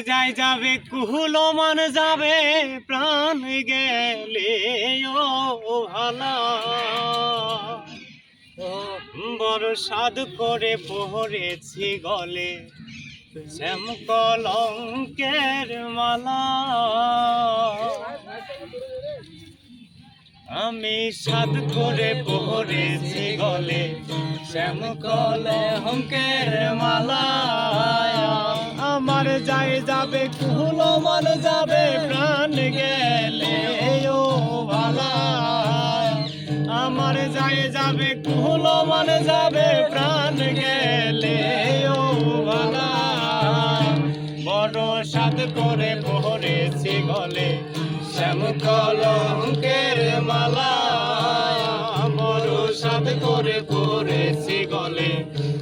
যাই যাবে কুহুলো মান যাবে প্রাণ গেলে ও ভালা বড় সাধ করে পহরেছি গলে শ্যাম কলঙ্কের মালা আমি সাধ করে পহরেছি গলে শ্যাম কলঙ্কের মালা আমার যাই যাবে কুহুলো মান যাবে প্রাণ গেলে ও ভালা আমার যাই যাবে কুহুলো মান যাবে প্রাণ গেলে ও ভালা বড় সাধ করে পহরেছি গলে শ্যাম কলঙ্কের মালা বড় সাধ করে পহরেছি গলে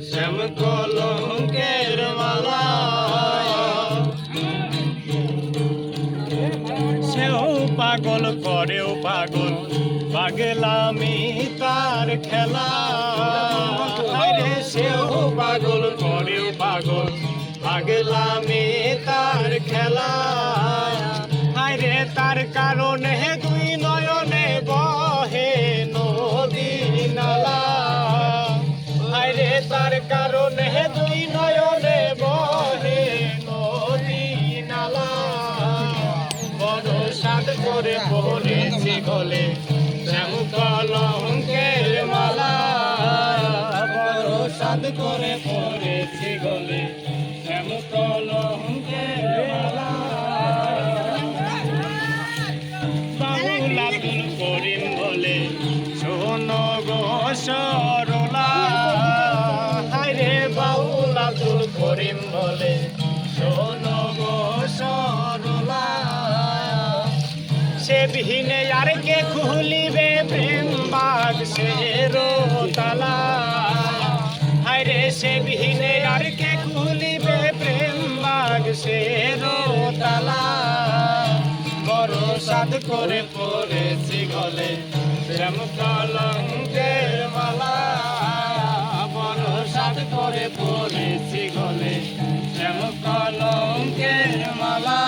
শ্যাম কলঙ্কের মালা সেও পাগল করেও পাগল পাগলামি তার খেলা রে সেও পাগল করেও পাগল পাগলামি তার খেলা রে তার কারণে দুই নয়নে বহে নদী নালা রে তার কারণে দুই নয়নে বহে নদী নালা বড় সাধ করে পহরেছি গলে শ্যাম কলঙ্কের মালা বড় সাধ করে পহরেছি গলে শ্যাম কলঙ্কের মালা বাউল আব্দুল করিম বলে শোনো গো সরলা হায়রে বাউল আব্দুল করিম বলে শোনো গো সরলা সে বিহীনে আর কে খুলিবে প্রেম বাগ সে তালা হায়রে সে বিহীনে আর কে খুলিবে প্রেম বাগ সে তালা বড় সাধ করে পড়েছি গলে শ্যাম কলঙ্কের মালা বড় সাধ করে পড়েছি গলে শ্যাম কলঙ্কের মালা